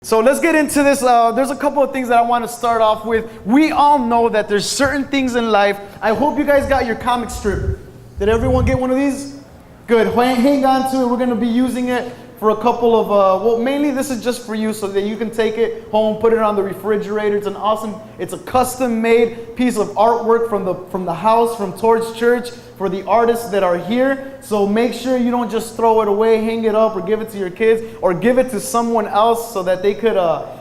So let's get into this. There's a couple of things that I want to start off with. We all know that there's certain things in life. I hope you guys got your comic strip. Did everyone get one of these? Good. Hang on to it. We're going to be using it for a couple of, well, mainly this is just for you so that you can take it home, put it on the refrigerator. It's a custom-made piece of artwork from the house, from Torch Church, for the artists that are here. So make sure you don't just throw it away, hang it up, or give it to your kids, or give it to someone else so that they could,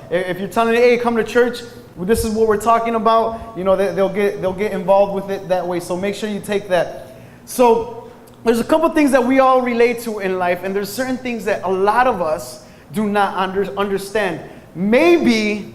if you're telling them, hey, come to church, this is what we're talking about, they'll get involved with it that way. So make sure you take that. So there's a couple things that we all relate to in life, and there's certain things that a lot of us do not understand. Maybe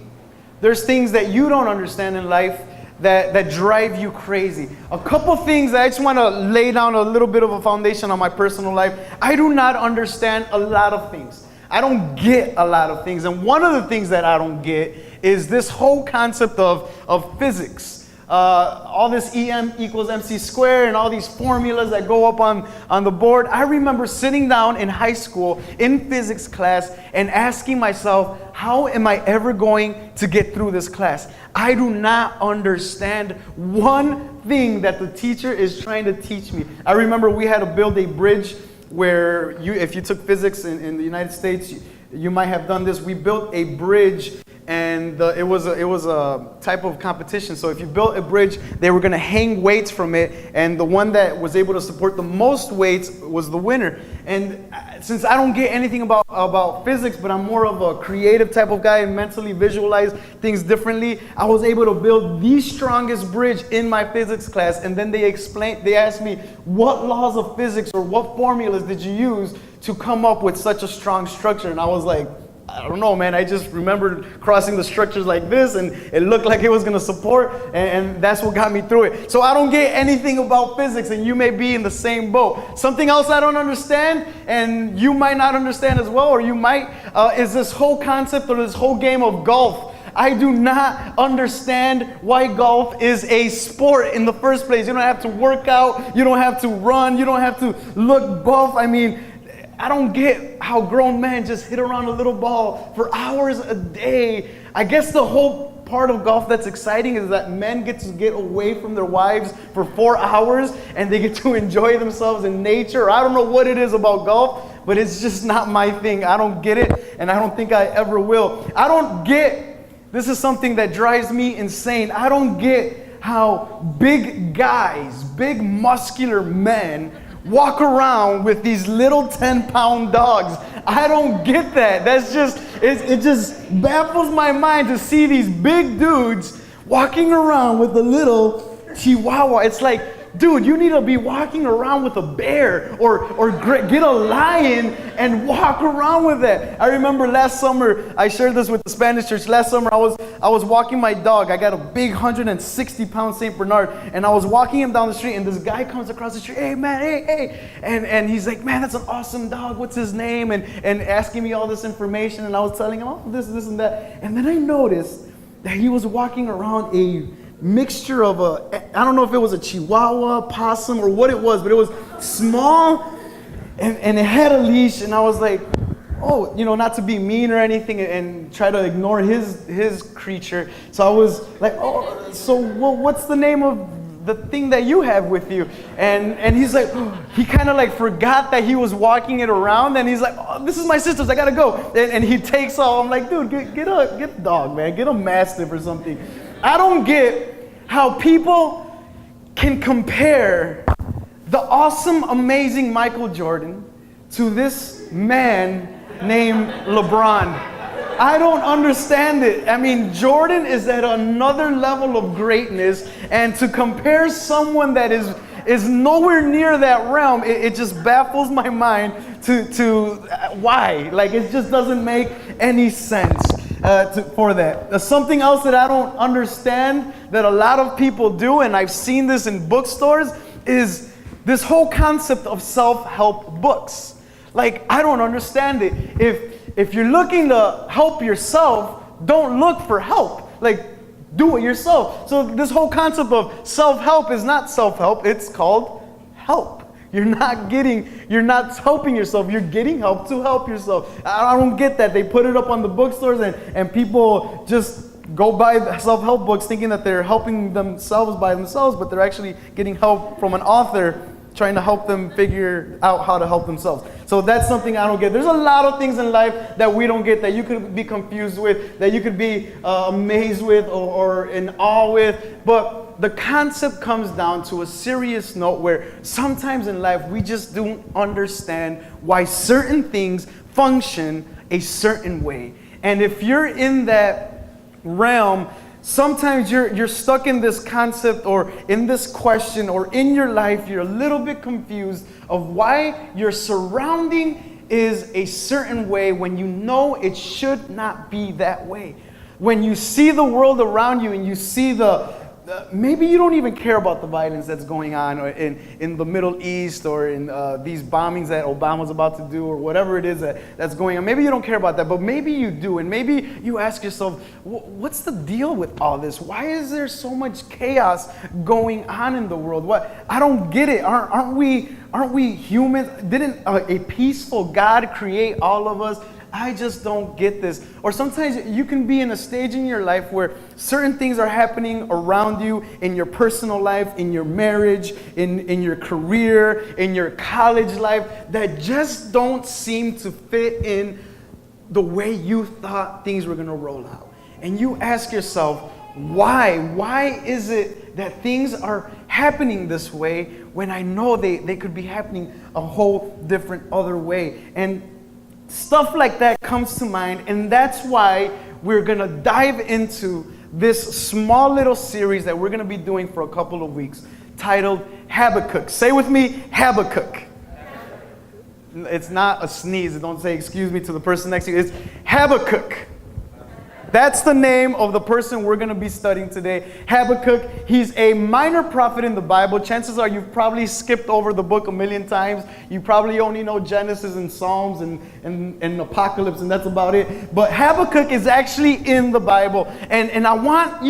there's things that you don't understand in life that drive you crazy. A couple things that I just want to lay down a little bit of a foundation on my personal life. I do not understand a lot of things. I don't get a lot of things. And one of the things that I don't get is this whole concept of physics. All this EM equals MC squared and all these formulas that go up on the board. I remember sitting down in high school in physics class and asking myself, how am I ever going to get through this class? I do not understand one thing that the teacher is trying to teach me. I remember we had to build a bridge where if you took physics in the United States, you might have done this. We built a bridge, and it was a type of competition. So if you built a bridge, they were going to hang weights from it, and the one that was able to support the most weights was the winner. And since I don't get anything about physics, but I'm more of a creative type of guy and mentally visualize things differently, I was able to build the strongest bridge in my physics class. And then they asked me, what laws of physics or what formulas did you use to come up with such a strong structure? And I was like, I don't know, man. I just remembered crossing the structures like this, and it looked like it was going to support, and that's what got me through it. So I don't get anything about physics, and you may be in the same boat. Something else I don't understand, and you might not understand as well, or you might, is this whole concept or this whole game of golf. I do not understand why golf is a sport in the first place. You don't have to work out, you don't have to run, you don't have to look buff. I mean, I don't get how grown men just hit around a little ball for hours a day. I guess the whole part of golf that's exciting is that men get to get away from their wives for 4 hours and they get to enjoy themselves in nature. I don't know what it is about golf, but it's just not my thing. I don't get it, and I don't think I ever will. I don't get, this is something that drives me insane. I don't get how big guys, big muscular men, walk around with these little 10-pound dogs. I don't get that. It just baffles my mind to see these big dudes walking around with a little chihuahua. It's like, dude, you need to be walking around with a bear or get a lion and walk around with that. I remember last summer, I shared this with the Spanish church. Last summer, I was walking my dog. I got a big 160-pound St. Bernard, and I was walking him down the street, and this guy comes across the street, hey, man, hey. And he's like, man, that's an awesome dog. What's his name? And asking me all this information, and I was telling him, oh, this and that. And then I noticed that he was walking around a mixture of I don't know if it was a Chihuahua, possum, or what it was, but it was small, and it had a leash, and I was like, oh, not to be mean or anything and try to ignore his creature. So I was like, oh, so what's the name of the thing that you have with you? And he's like, he kind of like forgot that he was walking it around, and he's like, oh, this is my sister's, I gotta go. And he takes off. I'm like, dude, get a dog, man, get a mastiff or something. I don't get how people can compare the awesome, amazing Michael Jordan to this man named LeBron. I don't understand it. I mean, Jordan is at another level of greatness, and to compare someone that is nowhere near that realm, it just baffles my mind to why. Like, it just doesn't make any sense. For that. Something else that I don't understand that a lot of people do, and I've seen this in bookstores, is this whole concept of self-help books. Like, I don't understand it. If you're looking to help yourself, don't look for help. Like, do it yourself. So this whole concept of self-help is not self-help, it's called help. You're not helping yourself. You're getting help to help yourself. I don't get that. They put it up on the bookstores and people just go buy self-help books thinking that they're helping themselves by themselves, but they're actually getting help from an author trying to help them figure out how to help themselves. So that's something I don't get. There's a lot of things in life that we don't get, that you could be confused with, that you could be amazed with or in awe with. But the concept comes down to a serious note where sometimes in life we just don't understand why certain things function a certain way. And if you're in that realm, sometimes you're stuck in this concept or in this question, or in your life you're a little bit confused of why your surrounding is a certain way when you know it should not be that way. When you see the world around you and you see maybe you don't even care about the violence that's going on in the Middle East, or in these bombings that Obama's about to do, or whatever it is that's going on. Maybe you don't care about that, but maybe you do. And maybe you ask yourself, what's the deal with all this? Why is there so much chaos going on in the world? I don't get it. Aren't we humans? Didn't a peaceful God create all of us? I just don't get this. Or sometimes you can be in a stage in your life where certain things are happening around you, in your personal life, in your marriage, in your career, in your college life, that just don't seem to fit in the way you thought things were going to roll out. And you ask yourself, why? Why is it that things are happening this way when I know they could be happening a whole different other way? And stuff like that comes to mind, and that's why we're going to dive into this small little series that we're going to be doing for a couple of weeks, titled Habakkuk. Say with me, Habakkuk. It's not a sneeze. Don't say excuse me to the person next to you. It's Habakkuk. That's the name of the person we're going to be studying today. Habakkuk, he's a minor prophet in the Bible. Chances are you've probably skipped over the book a million times. You probably only know Genesis and Psalms and Apocalypse, and that's about it. But Habakkuk is actually in the Bible. And I want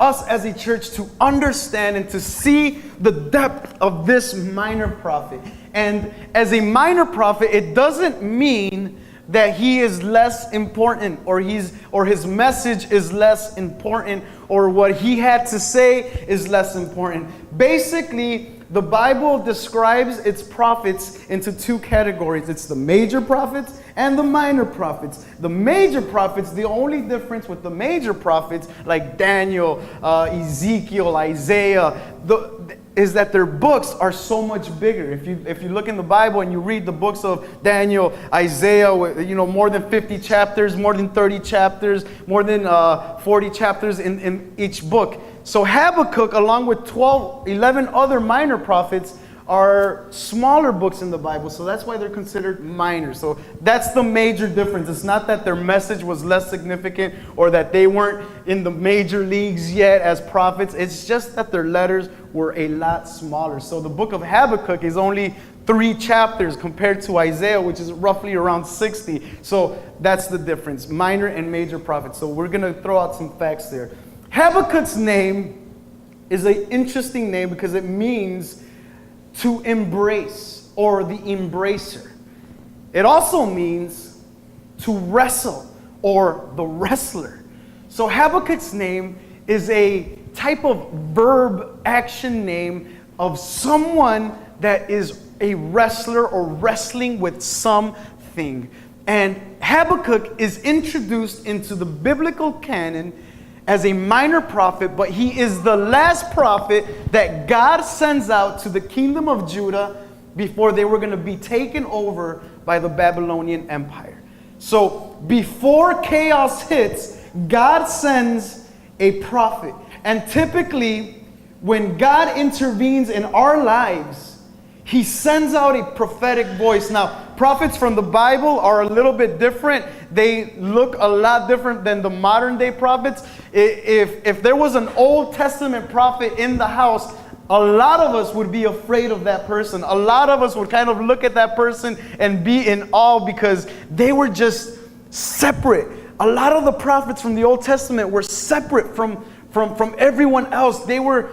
us as a church to understand and to see the depth of this minor prophet. And as a minor prophet, it doesn't mean that he is less important, or his message is less important, or what he had to say is less important. Basically, the Bible describes its prophets into two categories. It's the major prophets and the minor prophets. The major prophets, the only difference with the major prophets like Daniel, Ezekiel, Isaiah, is that their books are so much bigger. If you look in the Bible and you read the books of Daniel, Isaiah, more than 50 chapters, more than 30 chapters, more than 40 chapters in each book. So Habakkuk, along with 11 other minor prophets, are smaller books in the Bible, so that's why they're considered minor. So that's the major difference. It's not that their message was less significant or that they weren't in the major leagues yet as prophets. It's just that their letters were a lot smaller. So the book of Habakkuk is only 3 chapters compared to Isaiah, which is roughly around 60. So that's the difference, minor and major prophets. So we're going to throw out some facts there. Habakkuk's name is an interesting name because it means to embrace, or the embracer. It also means to wrestle, or the wrestler. So Habakkuk's name is a type of verb action name of someone that is a wrestler or wrestling with something. And Habakkuk is introduced into the biblical canon as a minor prophet, but he is the last prophet that God sends out to the kingdom of Judah before they were going to be taken over by the Babylonian Empire. So before chaos hits, God sends a prophet. And typically, when God intervenes in our lives, he sends out a prophetic voice. Now, prophets from the Bible are a little bit different. They look a lot different than the modern day prophets. If there was an Old Testament prophet in the house, a lot of us would be afraid of that person. A lot of us would kind of look at that person and be in awe because they were just separate. A lot of the prophets from the Old Testament were separate from everyone else. They were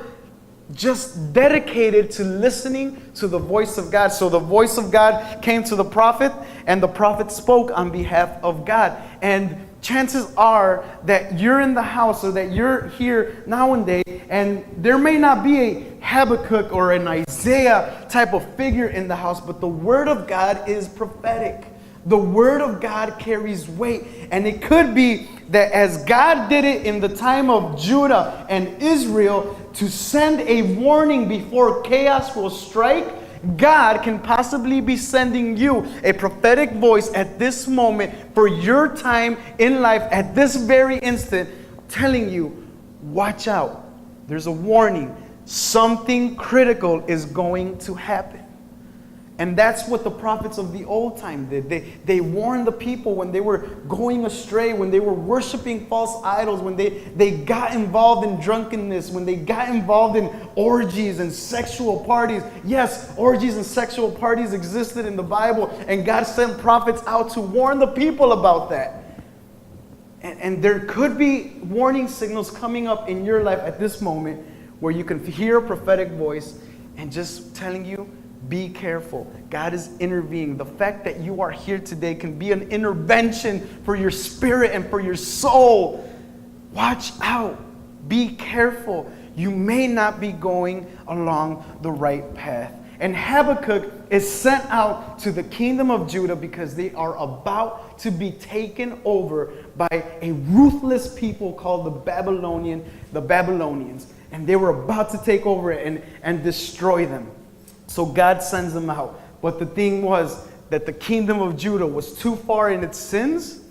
just dedicated to listening to the voice of God. So the voice of God came to the prophet, and the prophet spoke on behalf of God. And chances are that you're in the house, or that you're here nowadays, and there may not be a Habakkuk or an Isaiah type of figure in the house, but the word of God is prophetic. The word of God carries weight. And it could be that as God did it in the time of Judah and Israel to send a warning before chaos will strike, God can possibly be sending you a prophetic voice at this moment for your time in life, at this very instant, telling you, watch out. There's a warning. Something critical is going to happen. And that's what the prophets of the old time did. They warned the people when they were going astray, when they were worshiping false idols, when they got involved in drunkenness, when they got involved in orgies and sexual parties. Yes, orgies and sexual parties existed in the Bible, and God sent prophets out to warn the people about that. And there could be warning signals coming up in your life at this moment where you can hear a prophetic voice and just telling you, be careful. God is intervening. The fact that you are here today can be an intervention for your spirit and for your soul. Watch out. Be careful. You may not be going along the right path. And Habakkuk is sent out to the kingdom of Judah because they are about to be taken over by a ruthless people called the Babylonians. And they were about to take over it and destroy them. So God sends them out. But the thing was that the kingdom of Judah was too far in its sins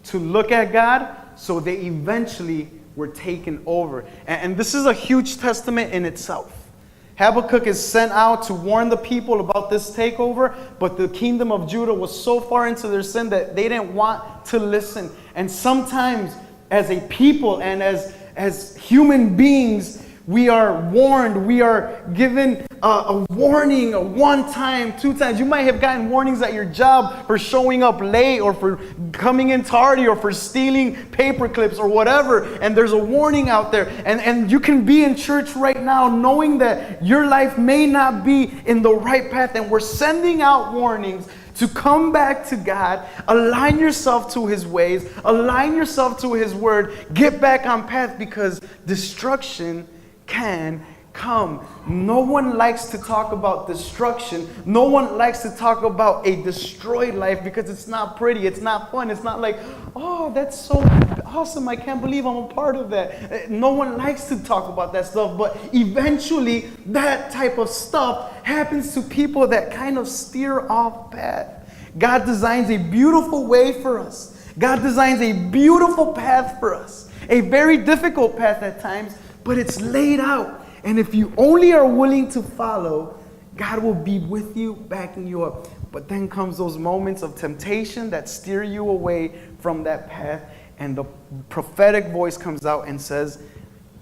to look at God, so they eventually were taken over. And this is a huge testament in itself. Habakkuk is sent out to warn the people about this takeover, but the kingdom of Judah was so far into their sin that they didn't want to listen. And sometimes as a people and as human beings, we are warned, we are given a warning, a one time, two times. You might have gotten warnings at your job for showing up late, or for coming in tardy, or for stealing paper clips or whatever. And there's a warning out there. And you can be in church right now knowing that your life may not be in the right path. And we're sending out warnings to come back to God, align yourself to His ways, align yourself to His word, get back on path, because destruction can come. No one likes to talk about destruction. No one likes to talk about a destroyed life, because it's not pretty. It's not fun. It's not like, oh, that's so awesome. I can't believe I'm a part of that. No one likes to talk about that stuff. But eventually, that type of stuff happens to people that kind of steer off path. God designs a beautiful way for us. God designs a beautiful path for us. A very difficult path at times, but it's laid out. And if you only are willing to follow, God will be with you, backing you up. But then comes those moments of temptation that steer you away from that path. And the prophetic voice comes out and says,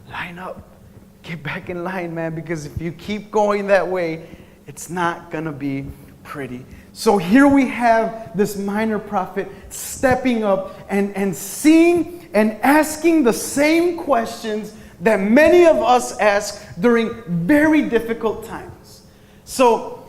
line up. Get back in line, man. Because if you keep going that way, it's not going to be pretty. So here we have this minor prophet stepping up and seeing and asking the same questions that many of us ask during very difficult times. So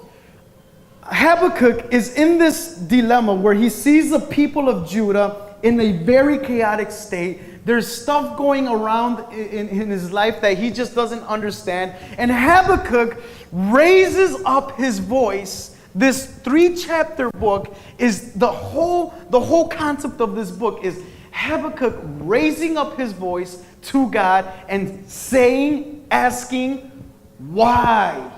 Habakkuk is in this dilemma where he sees the people of Judah in a very chaotic state. There's stuff going around in his life that he just doesn't understand. And Habakkuk raises up his voice. This 3-chapter book is the whole concept of this book is Habakkuk raising up his voice to God and asking, why?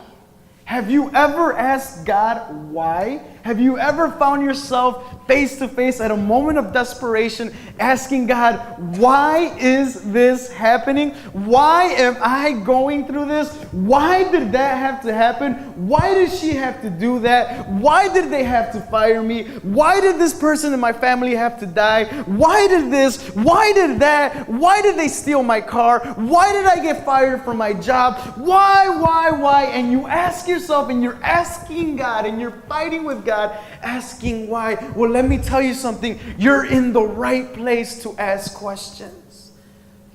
Have you ever asked God why? Have you ever found yourself face to face at a moment of desperation asking God, why is this happening? Why am I going through this? Why did that have to happen? Why did she have to do that? Why did they have to fire me? Why did this person in my family have to die? Why did this? Why did that? Why did they steal my car? Why did I get fired from my job? Why? And you ask yourself, and you're asking God, and you're fighting with God, asking why. Well, let me tell you something. You're in the right place to ask questions.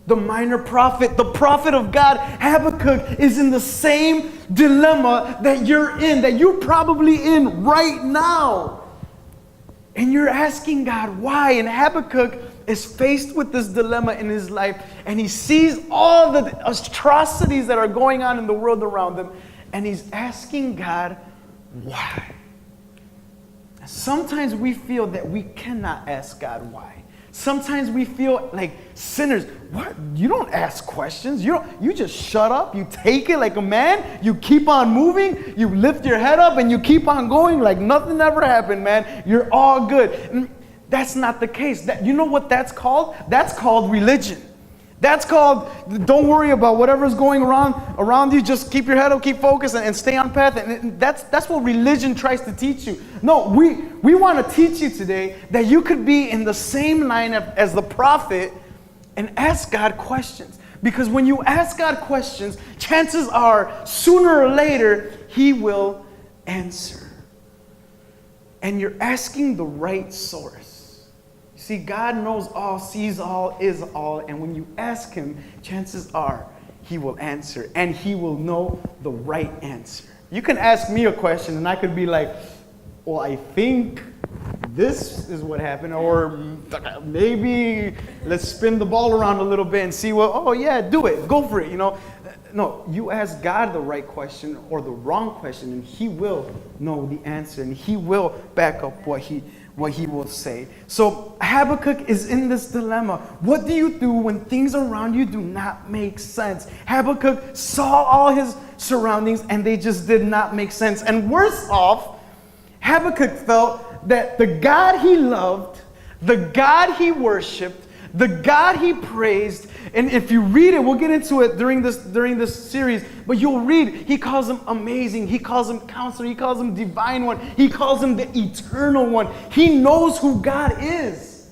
the minor prophet, the prophet of God, Habakkuk, is in the same dilemma that you're in, that you're probably in right now. And you're asking God why. And Habakkuk is faced with this dilemma in his life. And he sees all the atrocities that are going on in the world around him. And he's asking God why. Sometimes we feel that we cannot ask God why. Sometimes we feel like sinners. What? You don't ask questions. You just shut up. You take it like a man. You keep on moving. You lift your head up and you keep on going like nothing ever happened, man. You're all good. And that's not the case. You know what that's called? That's called religion. That's called, don't worry about whatever's going around you. Just keep your head up, keep focused, and stay on path. And that's what religion tries to teach you. No, we want to teach you today that you could be in the same line as the prophet and ask God questions. Because when you ask God questions, chances are, sooner or later, He will answer. And you're asking the right source. See, God knows all, sees all, is all, and when you ask Him, chances are He will answer, and He will know the right answer. You can ask me a question, and I could be like, well, I think this is what happened, or maybe let's spin the ball around a little bit and see what, oh yeah, do it, go for it, you know. No, you ask God the right question or the wrong question, and He will know the answer, and He will back up what He will say. So Habakkuk is in this dilemma. What do you do when things around you do not make sense? Habakkuk saw all his surroundings and they just did not make sense. And worse off, Habakkuk felt that the God he loved, the God he worshiped, the God he praised, and if you read it, we'll get into it during this series, but you'll read, he calls him amazing, he calls him counselor, he calls him divine one, he calls him the eternal one. He knows who God is.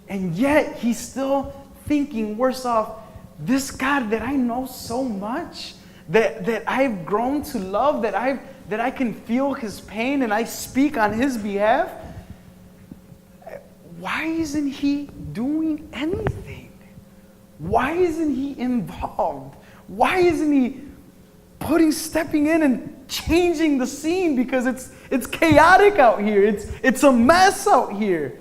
And yet he's still thinking, worse off, this God that I know so much, that I've grown to love, that I can feel his pain and I speak on his behalf, why isn't he doing anything? Why isn't he involved? Why isn't he stepping in and changing the scene? Because it's chaotic out here. It's a mess out here.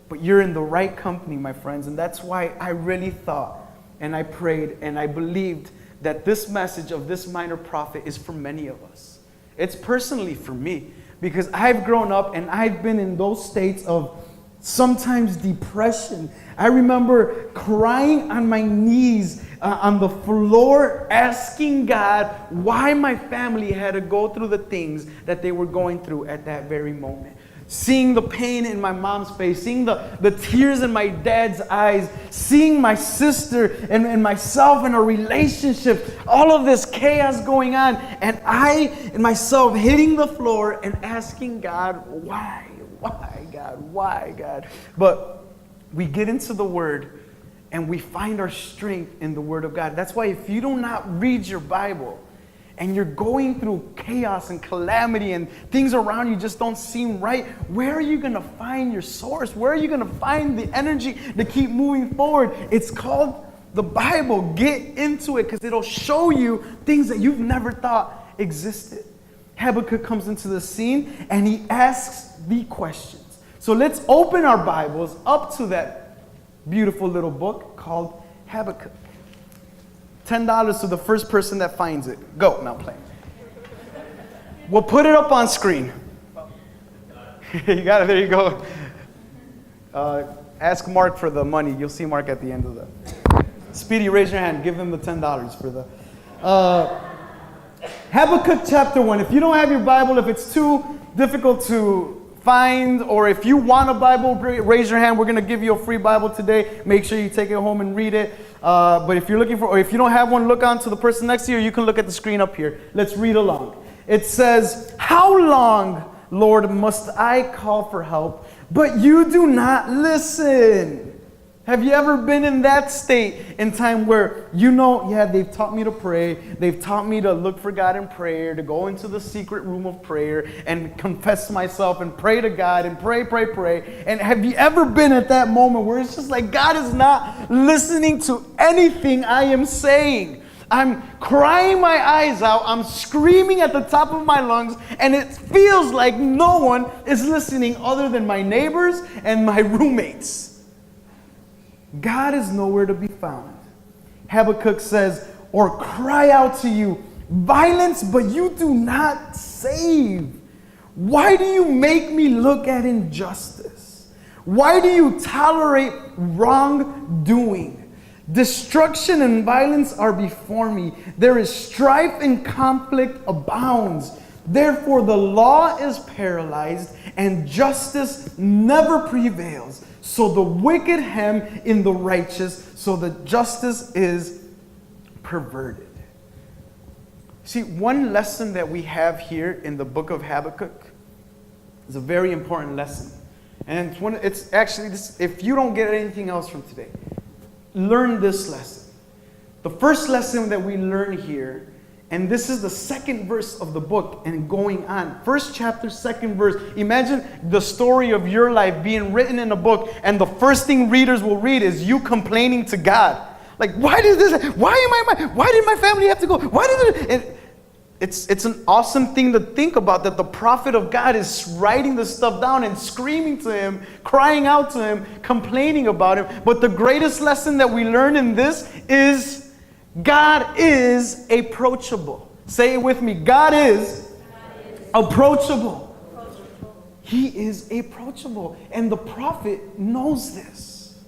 But you're in the right company, my friends. And that's why I really thought and I prayed and I believed that this message of this minor prophet is for many of us. It's personally for me. Because I've grown up and I've been in those states of sometimes depression. I remember crying on my knees on the floor, asking God why my family had to go through the things that they were going through at that very moment. Seeing the pain in my mom's face, seeing the tears in my dad's eyes, seeing my sister and myself in a relationship, all of this chaos going on, and I and myself hitting the floor and asking God, why? Why, God? Why, God? But we get into the Word and we find our strength in the Word of God. That's why if you do not read your Bible and you're going through chaos and calamity and things around you just don't seem right, where are you going to find your source? Where are you going to find the energy to keep moving forward? It's called the Bible. Get into it because it'll show you things that you've never thought existed. Habakkuk comes into the scene and he asks the questions. So let's open our Bibles up to that beautiful little book called Habakkuk. $10 to the first person that finds it. Go, now play. We'll put it up on screen. You got it, there you go. Ask Mark for the money. You'll see Mark at the end of the... Speedy, raise your hand. Give him the $10 for the... Habakkuk chapter 1. If you don't have your Bible, if it's too difficult to find, or if you want a Bible, raise your hand. We're going to give you a free Bible today. Make sure you take it home and read it. But if you're looking for, or if you don't have one, look on to the person next to you. You can look at the screen up here. Let's read along. It says, "How long, Lord, must I call for help, but you do not listen? Have you ever been in that state in time where yeah, they've taught me to pray, they've taught me to look for God in prayer, to go into the secret room of prayer and confess myself and pray to God and pray. And have you ever been at that moment where it's just like God is not listening to anything I am saying? I'm crying my eyes out, I'm screaming at the top of my lungs, and it feels like no one is listening other than my neighbors and my roommates. God is nowhere to be found. Habakkuk says, or cry out to you, violence, but you do not save. Why do you make me look at injustice? Why do you tolerate wrongdoing? Destruction and violence are before me. There is strife and conflict abounds. Therefore the law is paralyzed and justice never prevails. So the wicked hem in the righteous, so the justice is perverted. See, one lesson that we have here in the book of Habakkuk is a very important lesson. And it's actually this, if you don't get anything else from today, learn this lesson. The first lesson that we learn here, and this is the second verse of the book and going on. First chapter, second verse. Imagine the story of your life being written in a book, and the first thing readers will read is you complaining to God. Like, why did my family have to go? It's an awesome thing to think about, that the prophet of God is writing this stuff down and screaming to him, crying out to him, complaining about him. But the greatest lesson that we learn in this is God is approachable. Say it with me. God is approachable. He is approachable. And the prophet knows this.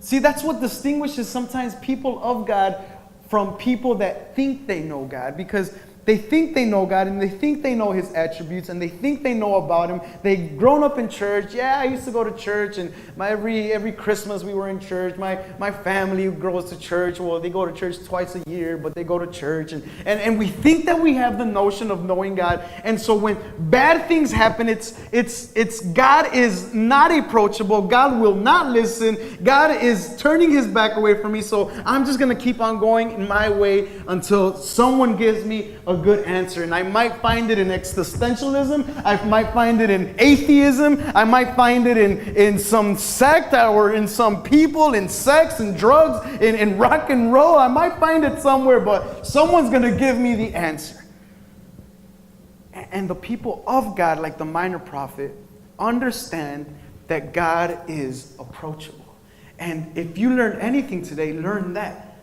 See, that's what distinguishes sometimes people of God from people that think they know God, because they think they know God and they think they know His attributes and they think they know about Him. They've grown up in church. Yeah, I used to go to church, and every Christmas we were in church. My family goes to church. Well, they go to church twice a year, but they go to church. And we think that we have the notion of knowing God. And so when bad things happen, it's God is not approachable. God will not listen. God is turning His back away from me. So I'm just going to keep on going in my way until someone gives me a good answer. And I might find it in existentialism. I might find it in atheism. I might find it in some sect or in some people, in sex and drugs, in rock and roll. I might find it somewhere, but someone's going to give me the answer. And the people of God, like the minor prophet, understand that God is approachable. And if you learn anything today, learn that.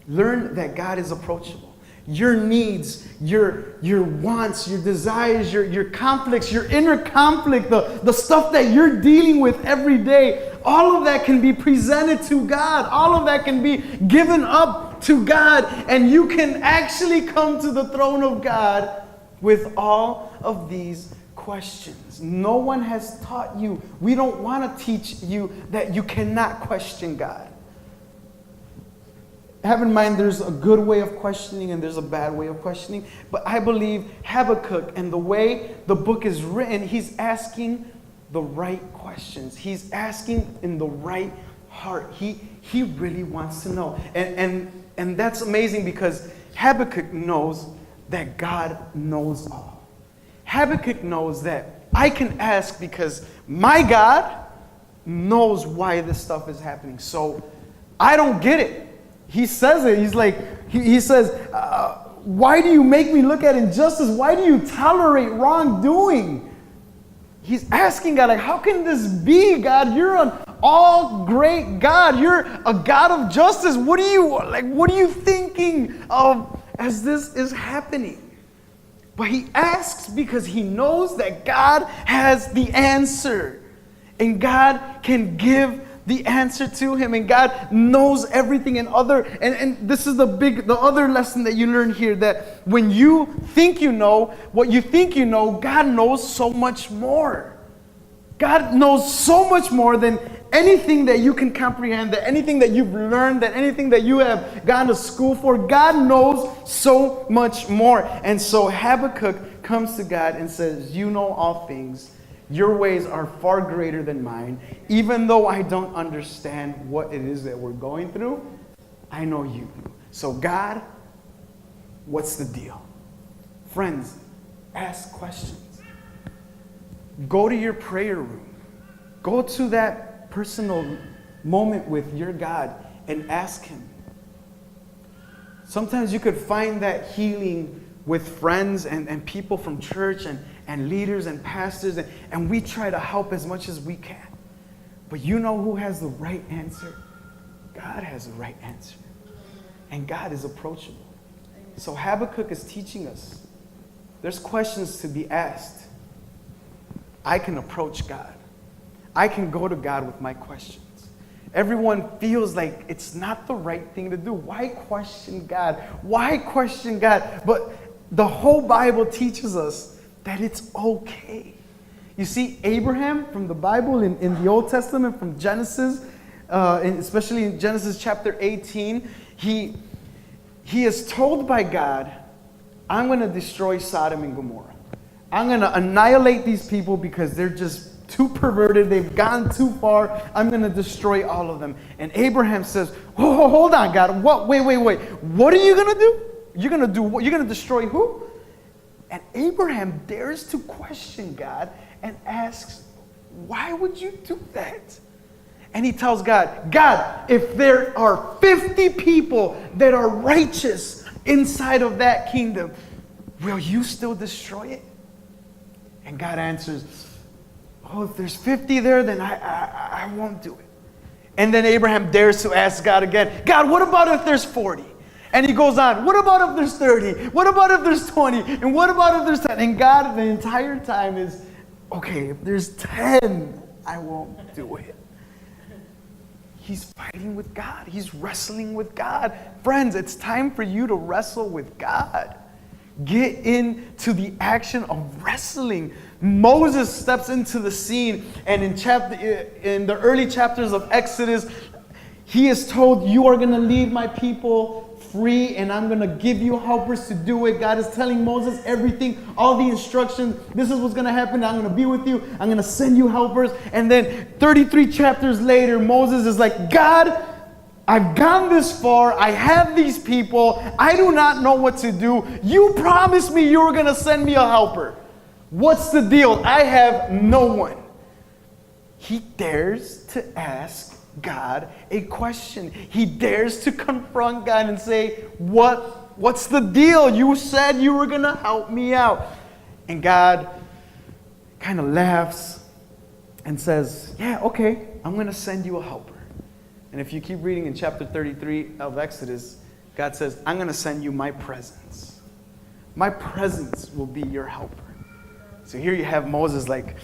Learn that God is approachable. Your needs, your wants, your desires, your conflicts, your inner conflict, the stuff that you're dealing with every day, all of that can be presented to God. All of that can be given up to God. And you can actually come to the throne of God with all of these questions. No one has taught you. We don't want to teach you that you cannot question God. Have in mind, there's a good way of questioning and there's a bad way of questioning. But I believe Habakkuk, and the way the book is written, he's asking the right questions. He's asking in the right heart. He really wants to know. And that's amazing, because Habakkuk knows that God knows all. Habakkuk knows that I can ask because my God knows why this stuff is happening. So I don't get it. He says it. He's like, he says, why do you make me look at injustice? Why do you tolerate wrongdoing? He's asking God, like, how can this be, God? You're an all great God. You're a God of justice. What are you thinking of as this is happening? But he asks because he knows that God has the answer. And God can give the answer to him, and God knows everything. And this is the other lesson that you learn here, that when you think you know what you think you know, God knows so much more. God knows so much more than anything that you can comprehend, that anything that you've learned, that anything that you have gone to school for. God knows so much more. And so Habakkuk comes to God and says, you know all things. Your ways are far greater than mine. Even though I don't understand what it is that we're going through, I know you do. So God, what's the deal? Friends, ask questions. Go to your prayer room. Go to that personal moment with your God and ask him. Sometimes you could find that healing with friends and people from church and leaders and pastors, and we try to help as much as we can. But you know who has the right answer? God has the right answer. And God is approachable. So Habakkuk is teaching us. There's questions to be asked. I can approach God. I can go to God with my questions. Everyone feels like it's not the right thing to do. Why question God? Why question God? But the whole Bible teaches us that it's okay. You see, Abraham from the Bible in the Old Testament, from Genesis, especially in Genesis chapter 18, he is told by God, I'm going to destroy Sodom and Gomorrah. I'm going to annihilate these people because they're just too perverted. They've gone too far. I'm going to destroy all of them. And Abraham says, oh, hold on, God. What? Wait. What are you going to do? You're going to do what? You're going to destroy who? And Abraham dares to question God and asks, why would you do that? And he tells God, God, if there are 50 people that are righteous inside of that kingdom, will you still destroy it? And God answers, oh, if there's 50 there, then I won't do it. And then Abraham dares to ask God again, God, what about if there's 40? And he goes on, what about if there's 30? What about if there's 20? And what about if there's 10? And God the entire time is, okay, if there's 10, I won't do it. He's fighting with God. He's wrestling with God. Friends, it's time for you to wrestle with God. Get into the action of wrestling. Moses steps into the scene, and in the early chapters of Exodus, he is told, you are going to lead my people free, and I'm going to give you helpers to do it. God is telling Moses everything, all the instructions. This is what's going to happen. I'm going to be with you. I'm going to send you helpers. And then 33 chapters later, Moses is like, God, I've gone this far. I have these people. I do not know what to do. You promised me you were going to send me a helper. What's the deal? I have no one. He dares to ask God a question. He dares to confront God and say, what's the deal? You said you were going to help me out. And God kind of laughs and says, yeah, okay, I'm going to send you a helper. And if you keep reading in chapter 33 of Exodus, God says, I'm going to send you my presence. My presence will be your helper. So here you have Moses like,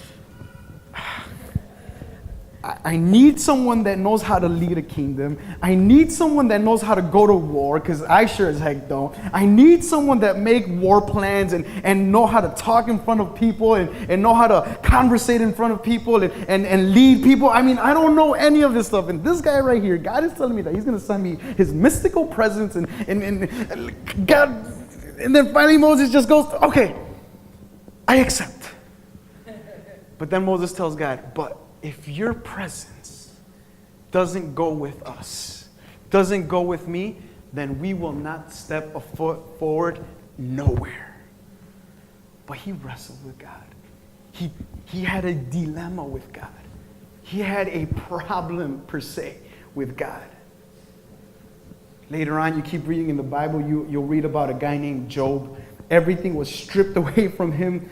I need someone that knows how to lead a kingdom. I need someone that knows how to go to war, because I sure as heck don't. I need someone that make war plans and know how to talk in front of people and know how to conversate in front of people and lead people. I mean, I don't know any of this stuff. And this guy right here, God is telling me that he's going to send me his mystical presence and God. And then finally Moses just goes, okay, I accept. But then Moses tells God, but if your presence doesn't go with us, doesn't go with me, then we will not step a foot forward nowhere. But he wrestled with God. He had a dilemma with God. He had a problem, per se, with God. Later on, you keep reading in the Bible, you'll read about a guy named Job. Everything was stripped away from him.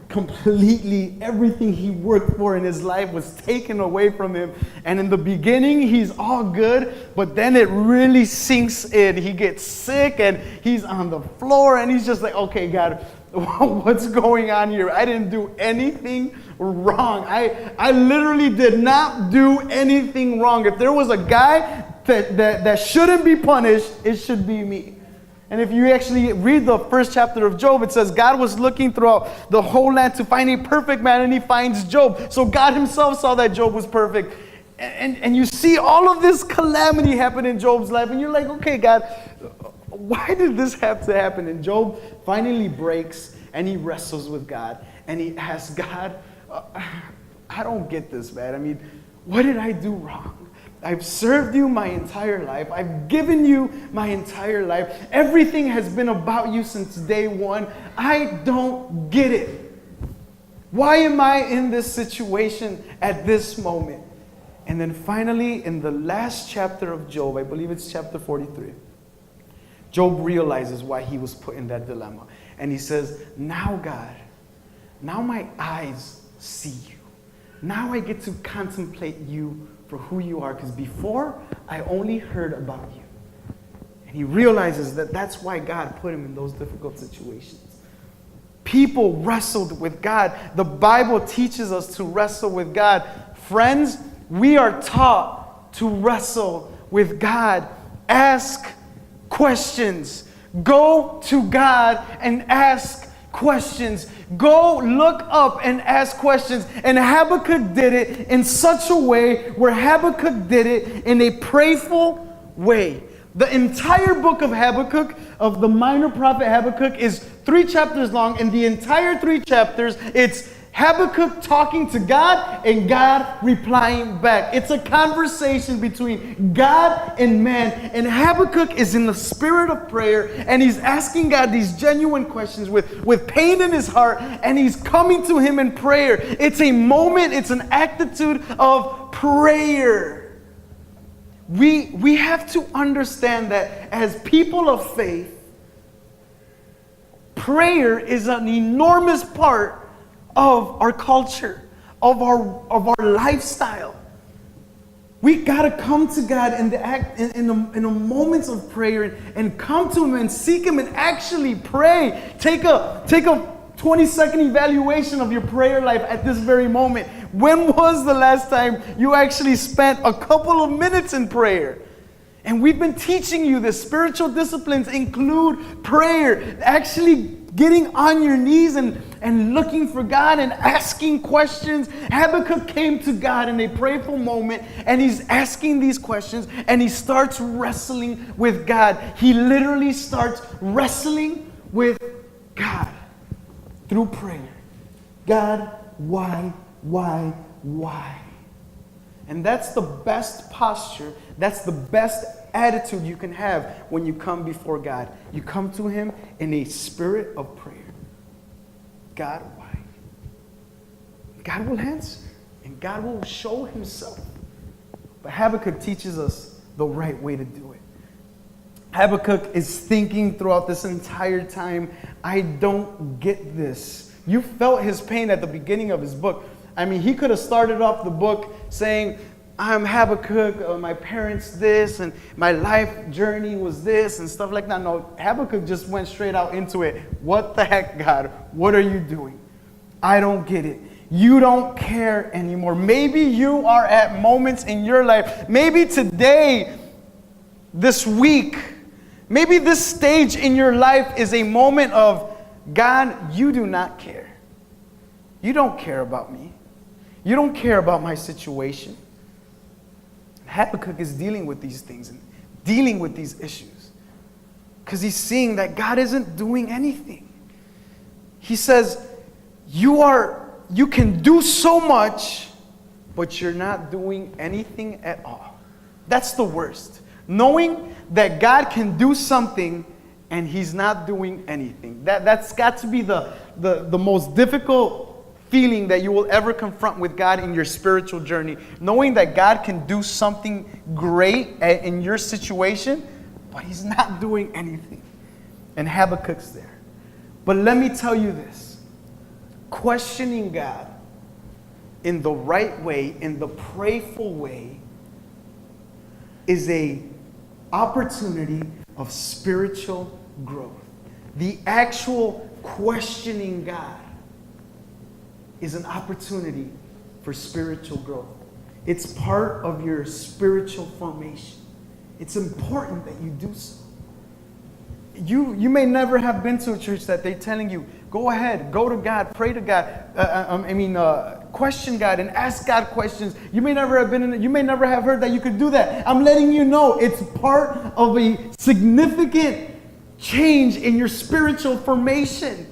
Completely, everything he worked for in his life was taken away from him. And in the beginning, he's all good, but then it really sinks in. He gets sick and he's on the floor and he's just like, okay, God, what's going on here? I didn't do anything wrong. I literally did not do anything wrong. If there was a guy that shouldn't be punished, it should be me. And if you actually read the first chapter of Job, it says God was looking throughout the whole land to find a perfect man, and he finds Job. So God himself saw that Job was perfect. And you see all of this calamity happen in Job's life, and you're like, okay, God, why did this have to happen? And Job finally breaks, and he wrestles with God. And he asks God, I don't get this, man. I mean, what did I do wrong? I've served you my entire life. I've given you my entire life. Everything has been about you since day one. I don't get it. Why am I in this situation at this moment? And then finally, in the last chapter of Job, I believe it's chapter 43, Job realizes why he was put in that dilemma. And he says, now God, now my eyes see you. Now I get to contemplate you for who you are, because before I only heard about you. And he realizes that that's why God put him in those difficult situations. People wrestled with God. The Bible teaches us to wrestle with God. Friends, we are taught to wrestle with God. Ask questions. Go to God and ask questions. Go look up and ask questions. And Habakkuk did it in such a way where Habakkuk did it in a prayerful way. The entire book of Habakkuk, of the minor prophet Habakkuk, is 3 chapters long. In the entire 3 chapters, it's Habakkuk talking to God and God replying back. It's a conversation between God and man. And Habakkuk is in the spirit of prayer, and he's asking God these genuine questions with pain in his heart, and he's coming to him in prayer. It's a moment, it's an attitude of prayer. We have to understand that as people of faith, prayer is an enormous part of our culture, of our lifestyle. We gotta come to God in the moments of prayer and come to Him and seek Him and actually pray. Take a 20-second evaluation of your prayer life at this very moment. When was the last time you actually spent a couple of minutes in prayer? And we've been teaching you the spiritual disciplines include prayer, actually getting on your knees and looking for God and asking questions. Habakkuk came to God in a prayerful moment, and he's asking these questions, and he starts wrestling with God. He literally starts wrestling with God through prayer. God, why? And that's the best posture, that's the best attitude you can have when you come before God. You come to Him in a spirit of prayer. God, why? God will answer, and God will show Himself. But Habakkuk teaches us the right way to do it. Habakkuk is thinking throughout this entire time, I don't get this. You felt his pain at the beginning of his book. I mean, he could have started off the book saying, I'm Habakkuk, my parents this, and my life journey was this, and stuff like that. No, Habakkuk just went straight out into it. What the heck, God? What are you doing? I don't get it. You don't care anymore. Maybe you are at moments in your life, maybe today, this week, maybe this stage in your life is a moment of, God, you do not care. You don't care about me. You don't care about my situation. Habakkuk is dealing with these things and dealing with these issues because he's seeing that God isn't doing anything. He says, you can do so much, but you're not doing anything at all. That's the worst. Knowing that God can do something and He's not doing anything. That's got to be the most difficult feeling that you will ever confront with God in your spiritual journey. Knowing that God can do something great in your situation, but He's not doing anything. And Habakkuk's there. But let me tell you this. Questioning God in the right way, in the prayerful way, is a opportunity of spiritual growth. The actual questioning God is an opportunity for spiritual growth. It's part of your spiritual formation. It's important that you do so. You may never have been to a church that they're telling you, go ahead, go to God, pray to God, question God and ask God questions. You may never have been in it. You may never have heard that you could do that. I'm letting you know it's part of a significant change in your spiritual formation.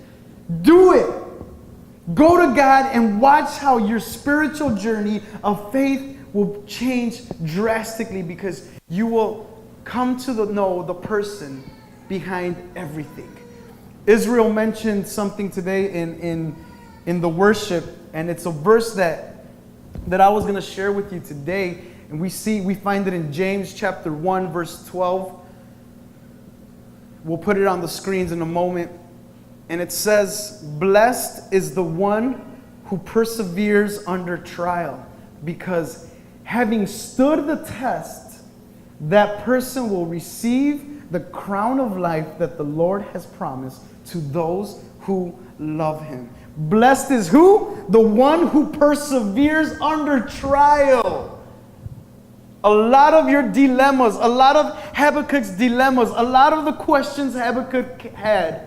Do it. Go to God and watch how your spiritual journey of faith will change drastically, because you will come to know the person behind everything. Israel mentioned something today in the worship, and it's a verse that I was going to share with you today. And we find it in James chapter 1, verse 12. We'll put it on the screens in a moment. And it says, "Blessed is the one who perseveres under trial, because having stood the test, that person will receive the crown of life that the Lord has promised to those who love him." Blessed is who? The one who perseveres under trial. A lot of your dilemmas, a lot of Habakkuk's dilemmas, a lot of the questions Habakkuk had,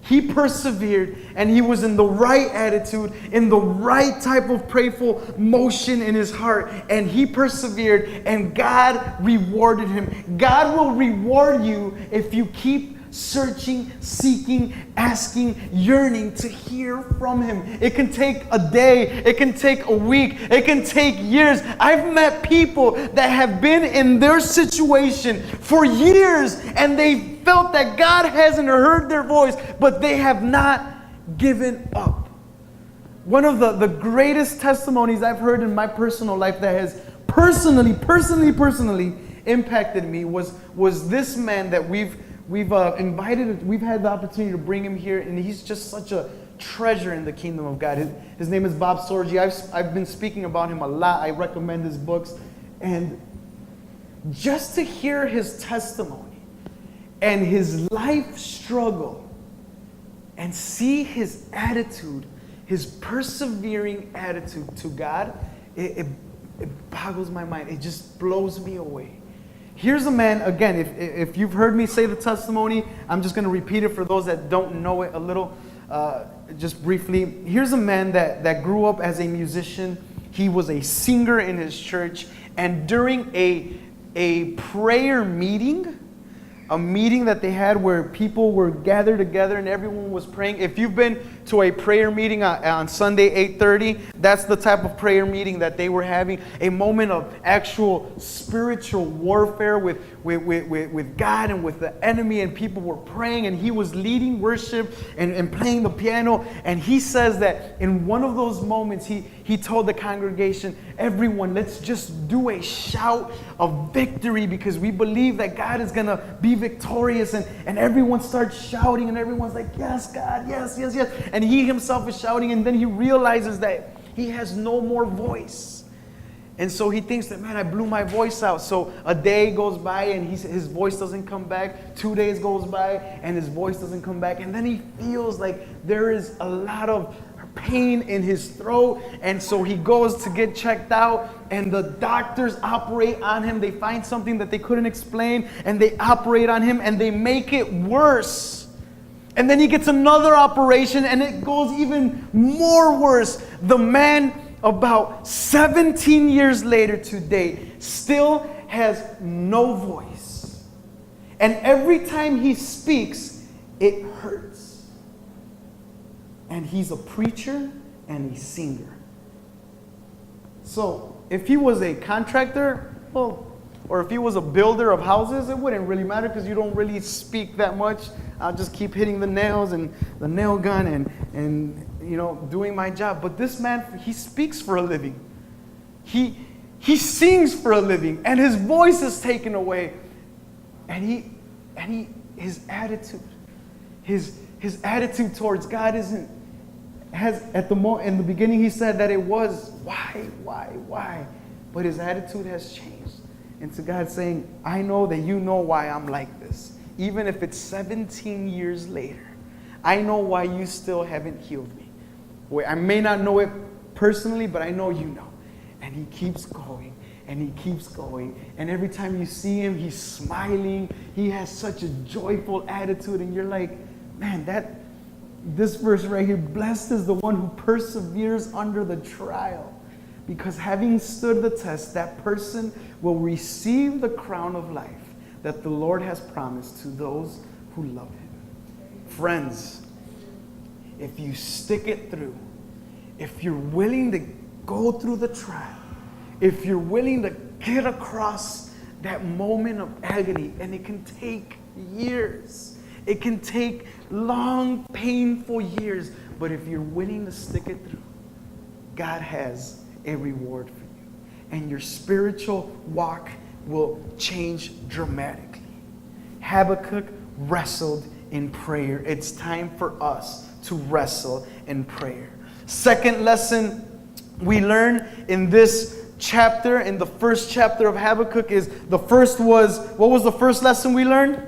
he persevered, and he was in the right attitude, in the right type of prayerful motion in his heart, and he persevered, and God rewarded him. God will reward you if you keep searching, seeking, asking, yearning to hear from him. It can take a day, it can take a week, it can take years. I've met people that have been in their situation for years, and they felt that God hasn't heard their voice, but they have not given up. One of the greatest testimonies I've heard in my personal life that has personally impacted me was this man that we've invited. We've had the opportunity to bring him here, and he's just such a treasure in the kingdom of God. His name is Bob Sorgi. I've been speaking about him a lot. I recommend his books, and just to hear his testimony and his life struggle, and see his attitude, his persevering attitude to God, it boggles my mind. It just blows me away. Here's a man, again, if you've heard me say the testimony, I'm just going to repeat it for those that don't know it a little, just briefly. Here's a man that grew up as a musician. He was a singer in his church, and during a prayer meeting, a meeting that they had where people were gathered together and everyone was praying. If you've been to a prayer meeting on Sunday 8:30, that's the type of prayer meeting that they were having. A moment of actual spiritual warfare with God and with the enemy, and people were praying, and he was leading worship and playing the piano. And he says that in one of those moments, he told the congregation, "Everyone, let's just do a shout of victory, because we believe that God is going to be victorious." And everyone starts shouting, and everyone's like, "Yes, God, yes, yes, yes." And he himself is shouting, and then he realizes that he has no more voice. And so he thinks that, man, I blew my voice out. So a day goes by, and his voice doesn't come back. 2 days goes by, and his voice doesn't come back. And then he feels like there is a lot of pain in his throat, and so he goes to get checked out, and the doctors operate on him. They find something that they couldn't explain, and they operate on him, and they make it worse. And then he gets another operation, and it goes even more worse. The man, about 17 years later to date, still has no voice, and every time he speaks, it hurts. And he's a preacher and a singer. So if he was a contractor, well, or if he was a builder of houses, it wouldn't really matter, because you don't really speak that much. I'll just keep hitting the nails and the nail gun and doing my job. But this man, he speaks for a living. He sings for a living, and his voice is taken away. And his attitude, his attitude towards God in the beginning he said that it was why, but his attitude has changed into God saying, "I know that you know why I'm like this, even if it's 17 years later. I know why you still haven't healed me. I may not know it personally, but I know you know." And he keeps going, and he keeps going, and every time you see him, he's smiling. He has such a joyful attitude, and you're like, man, this verse right here, "Blessed is the one who perseveres under the trial, because having stood the test, that person will receive the crown of life that the Lord has promised to those who love him." Friends, if you stick it through, if you're willing to go through the trial, if you're willing to get across that moment of agony, and it can take years, it can take long, painful years, but if you're willing to stick it through, God has a reward for you. And your spiritual walk will change dramatically. Habakkuk wrestled in prayer. It's time for us to wrestle in prayer. Second lesson we learn in this chapter, in the first chapter of Habakkuk, is what was the first lesson we learned?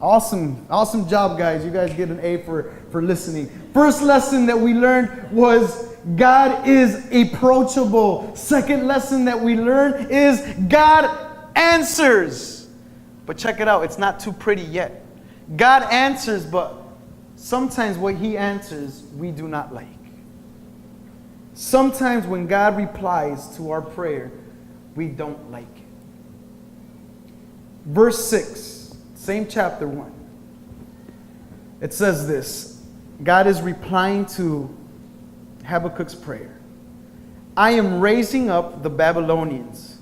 Awesome job, guys. You guys get an A for listening. First lesson that we learned was God is approachable. Second lesson that we learned is God answers. But check it out, it's not too pretty yet. God answers, but sometimes what He answers, we do not like. Sometimes when God replies to our prayer, we don't like it. Verse 6, same chapter 1. It says this. God is replying to Habakkuk's prayer. I am raising up the Babylonians,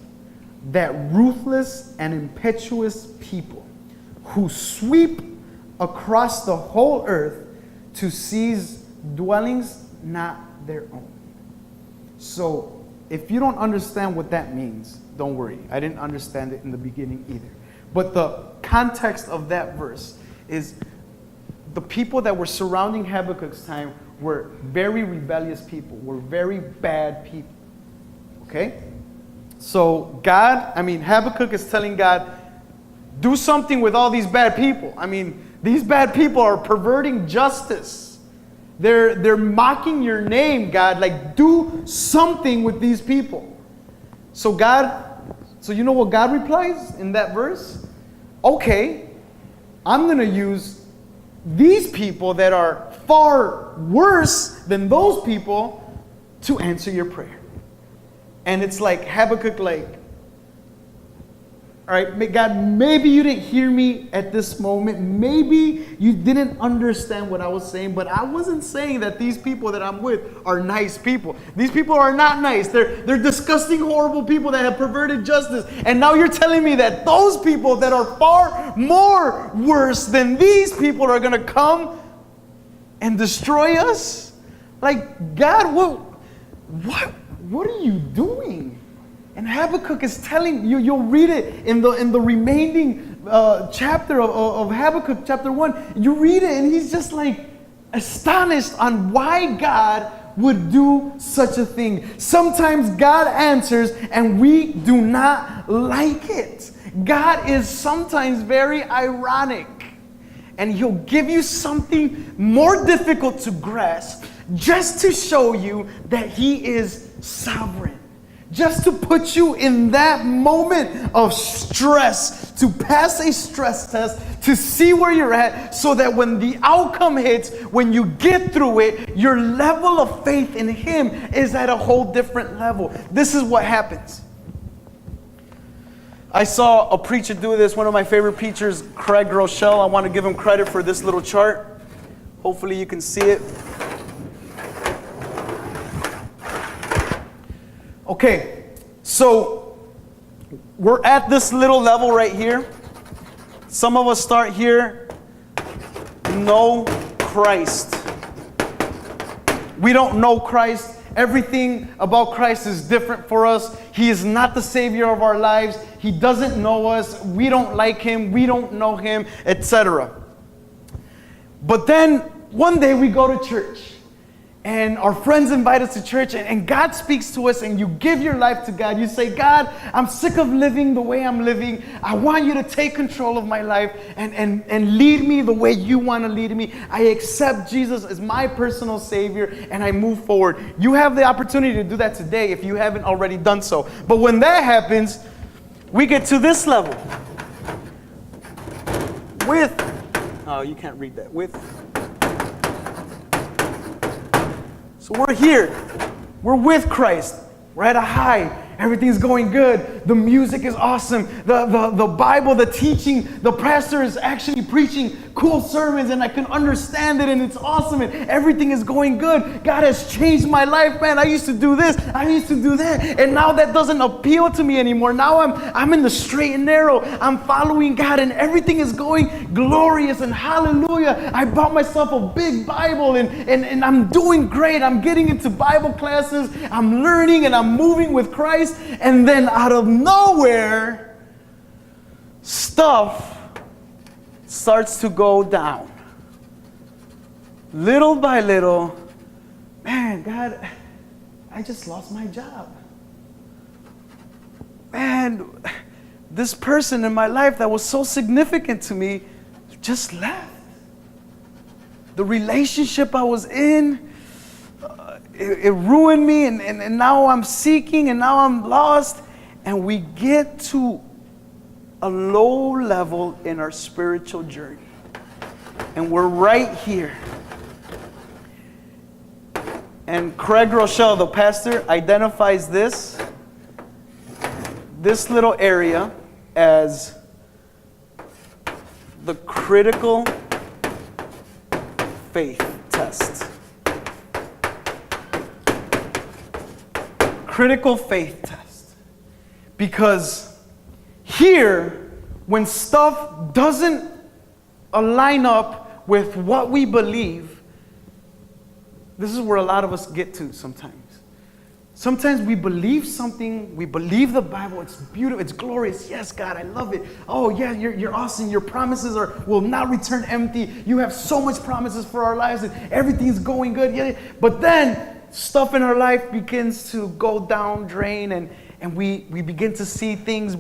that ruthless and impetuous people who sweep across the whole earth to seize dwellings not their own. So, if you don't understand what that means, don't worry. I didn't understand it in the beginning either. But the context of that verse is the people that were surrounding Habakkuk's time were very rebellious people, were very bad people. Okay? So Habakkuk is telling God, do something with all these bad people. These bad people are perverting justice. They're mocking your name, God. Like, do something with these people. So you know what God replies in that verse? Okay, I'm going to use these people that are far worse than those people to answer your prayer. And it's like Habakkuk, all right, God, maybe you didn't hear me at this moment. Maybe you didn't understand what I was saying, but I wasn't saying that these people that I'm with are nice people. These people are not nice. They're disgusting, horrible people that have perverted justice. And now you're telling me that those people that are far more worse than these people are going to come and destroy us? Like, God, what are you doing? And Habakkuk is telling you, you'll read it in the remaining chapter of Habakkuk, chapter 1. You read it and he's just like astonished on why God would do such a thing. Sometimes God answers and we do not like it. God is sometimes very ironic. And He'll give you something more difficult to grasp just to show you that He is sovereign. Just to put you in that moment of stress, to pass a stress test, to see where you're at, so that when the outcome hits, when you get through it, your level of faith in Him is at a whole different level. This is what happens. I saw a preacher do this, one of my favorite preachers, Craig Rochelle. I want to give him credit for this little chart. Hopefully you can see it. Okay, so we're at this little level right here. Some of us start here, know Christ. We don't know Christ. Everything about Christ is different for us. He is not the Savior of our lives. He doesn't know us. We don't like Him. We don't know Him, etc. But then one day we go to church. And our friends invite us to church, and God speaks to us, and you give your life to God. You say, God, I'm sick of living the way I'm living. I want you to take control of my life and lead me the way you want to lead me. I accept Jesus as my personal Savior, and I move forward. You have the opportunity to do that today if you haven't already done so. But when that happens, we get to this level. You can't read that. So we're here. We're with Christ. We're at a high. Everything's going good. The music is awesome. The Bible, the teaching, the pastor is actually preaching cool sermons and I can understand it and it's awesome and everything is going good. God has changed my life, man. I used to do this, I used to do that, and now that doesn't appeal to me anymore. Now I'm in the straight and narrow. I'm following God and everything is going glorious and hallelujah. I bought myself a big Bible and I'm doing great. I'm getting into Bible classes. I'm learning and I'm moving with Christ. And then out of nowhere, stuff starts to go down. Little by little, man, God, I just lost my job. Man, this person in my life that was so significant to me just left. The relationship I was in, it ruined me, and now I'm seeking, and now I'm lost. And we get to a low level in our spiritual journey. And we're right here. And Craig Rochelle, the pastor, identifies this little area as the critical faith test. Critical faith test. Because here, when stuff doesn't align up with what we believe, this is where a lot of us get to sometimes. Sometimes we believe something, we believe the Bible, it's beautiful, it's glorious. Yes, God, I love it. Oh, yeah, you're awesome. Your promises will not return empty. You have so much promises for our lives and everything's going good. Yeah. But then stuff in our life begins to go down drain and we begin to see things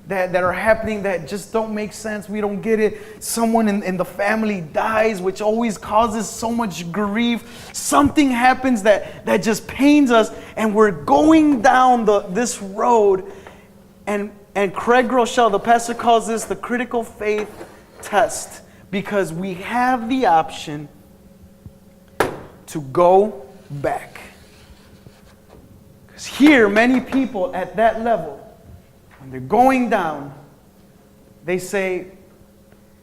that are happening that just don't make sense. We don't get it. Someone in the family dies, which always causes so much grief. Something happens that just pains us, and we're going down this road. And Craig Rochelle, the pastor, calls this the critical faith test, because we have the option to go back. Because here, many people at that level, when they're going down, they say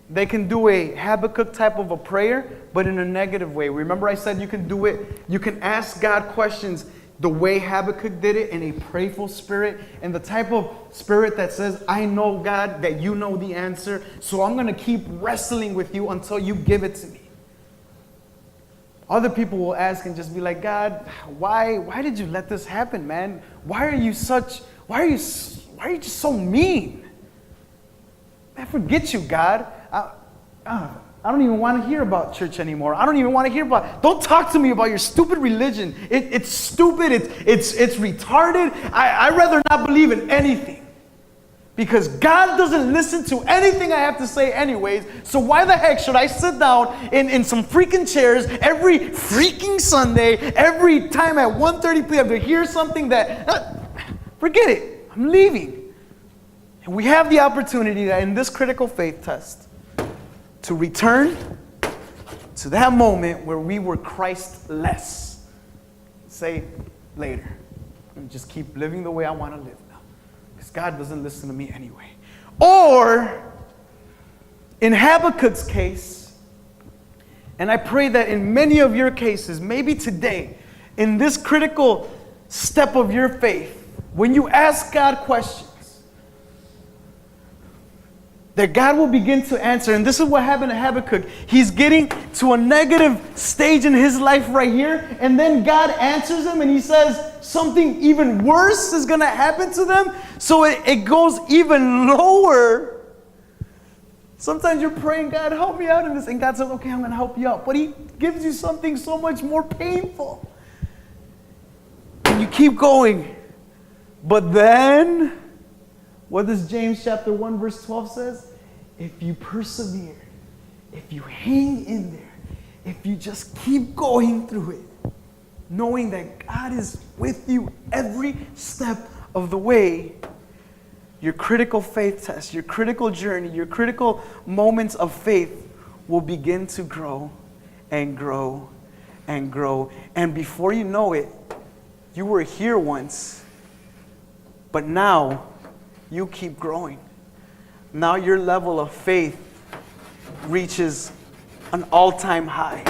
they can do a Habakkuk type of a prayer, but in a negative way. Remember I said you can do it, you can ask God questions the way Habakkuk did it, in a prayerful spirit, and the type of spirit that says, I know, God, that you know the answer, so I'm going to keep wrestling with you until you give it to me. Other people will ask and just be like, God, why did you let this happen, man? Why are you just so mean? Man, forget you, God. I don't even want to hear about church anymore. I don't even want to hear don't talk to me about your stupid religion. It's stupid. It's retarded. I'd rather not believe in anything. Because God doesn't listen to anything I have to say anyways. So why the heck should I sit down in some freaking chairs every freaking Sunday, every time at 1:30 p.m. to hear something that, forget it. I'm leaving. And we have the opportunity that in this critical faith test to return to that moment where we were Christ-less. Say later. And just keep living the way I want to live now. Because God doesn't listen to me anyway. Or, in Habakkuk's case, and I pray that in many of your cases, maybe today, in this critical step of your faith, when you ask God questions, that God will begin to answer. And this is what happened to Habakkuk. He's getting to a negative stage in his life right here, and then God answers him and he says something even worse is going to happen to them. So it goes even lower. Sometimes you're praying, God, help me out in this. And God says, okay, I'm going to help you out. But he gives you something so much more painful. And you keep going. But then, what does James chapter 1 verse 12 says? If you persevere, if you hang in there, if you just keep going through it, knowing that God is with you every step of the way, your critical faith test, your critical journey, your critical moments of faith will begin to grow and grow and grow. And before you know it, you were here once, but now you keep growing. Now your level of faith reaches an all-time high.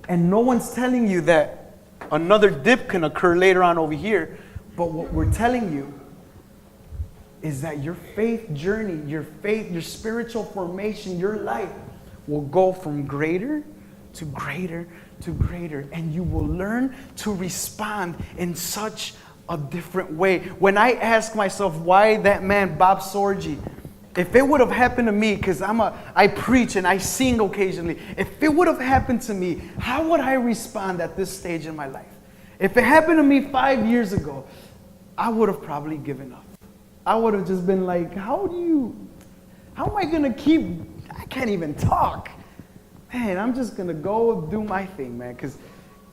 And no one's telling you that another dip can occur later on over here. But what we're telling you is that your faith journey, your faith, your spiritual formation, your life will go from greater to greater to greater. And you will learn to respond in such a different way. When I ask myself why that man, Bob Sorgi, if it would have happened to me, because I preach and I sing occasionally, if it would have happened to me, how would I respond at this stage in my life? If it happened to me 5 years ago, I would have probably given up. I would have just been like, how am I going to I can't even talk. Man, I'm just going to go do my thing, man, because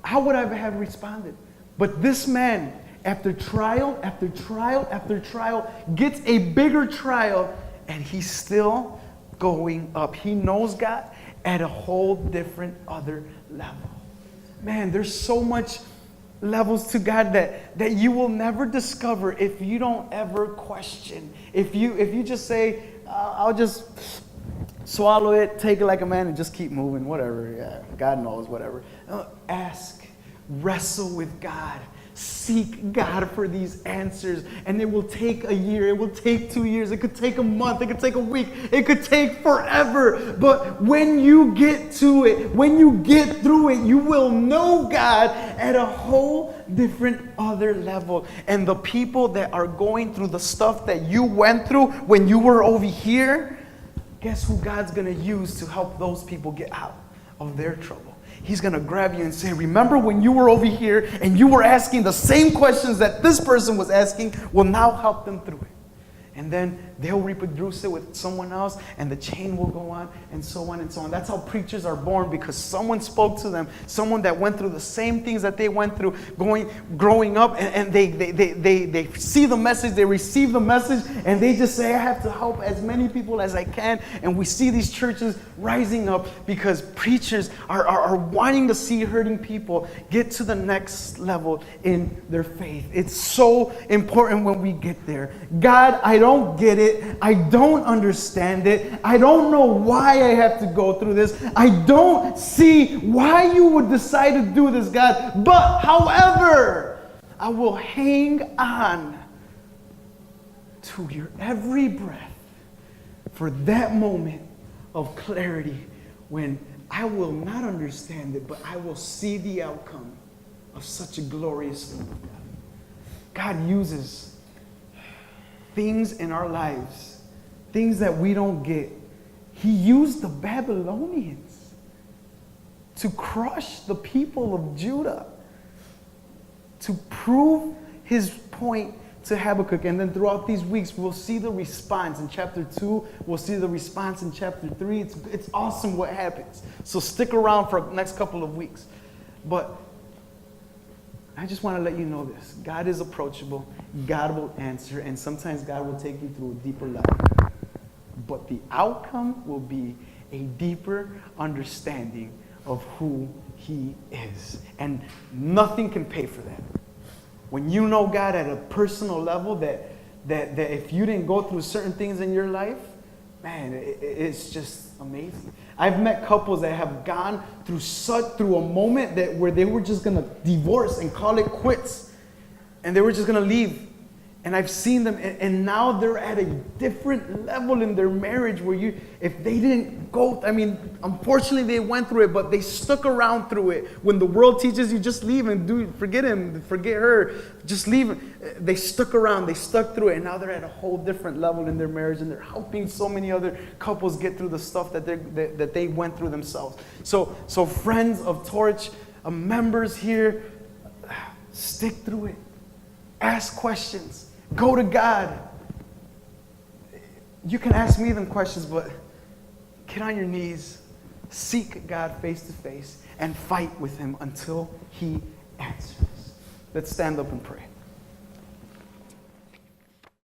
how would I have responded? But this man, after trial, after trial, after trial, gets a bigger trial, and he's still going up. He knows God at a whole different other level. Man, there's so much levels to God that you will never discover if you don't ever question. If you just say, I'll just swallow it, take it like a man, and just keep moving, whatever. Yeah, God knows, whatever. Ask, wrestle with God. Seek God for these answers, and it will take a year, it will take 2 years, it could take a month, it could take a week, it could take forever. But when you get to it, when you get through it, you will know God at a whole different other level. And the people that are going through the stuff that you went through when you were over here, guess who God's going to use to help those people get out of their trouble? He's going to grab you and say, remember when you were over here and you were asking the same questions that this person was asking? Well, now help them through it. And then they'll reproduce it with someone else, and the chain will go on, and so on and so on. That's how preachers are born, because someone spoke to them, someone that went through the same things that they went through growing up, and they see the message, they receive the message, and they just say, I have to help as many people as I can. And we see these churches rising up because preachers are wanting to see hurting people get to the next level in their faith. It's so important when we get there. God, I don't get it. I don't understand it. I don't know why I have to go through this. I don't see why you would decide to do this, God. But, however, I will hang on to your every breath for that moment of clarity when I will not understand it, but I will see the outcome of such a glorious thing. God uses things in our lives, things that we don't get. He used the Babylonians to crush the people of Judah, to prove his point to Habakkuk. And then throughout these weeks, we'll see the response. In chapter 2, we'll see the response in chapter 3. It's awesome what happens. So stick around for the next couple of weeks. But I just want to let you know this. God is approachable. God will answer. And sometimes God will take you through a deeper level. But the outcome will be a deeper understanding of who he is. And nothing can pay for that. When you know God at a personal level, that if you didn't go through certain things in your life, man, it's just amazing. I've met couples that have gone through a moment where they were just gonna divorce and call it quits, and they were just gonna leave. And I've seen them, and now they're at a different level in their marriage where if they didn't go, unfortunately they went through it, but they stuck around through it. When the world teaches you just leave and forget him, forget her, just leave. They stuck around, they stuck through it, and now they're at a whole different level in their marriage, and they're helping so many other couples get through the stuff that they went through themselves. So friends of Torch, members here, stick through it. Ask questions. Go to God. You can ask me them questions, but get on your knees, seek God face to face, and fight with him until he answers. Let's stand up and pray.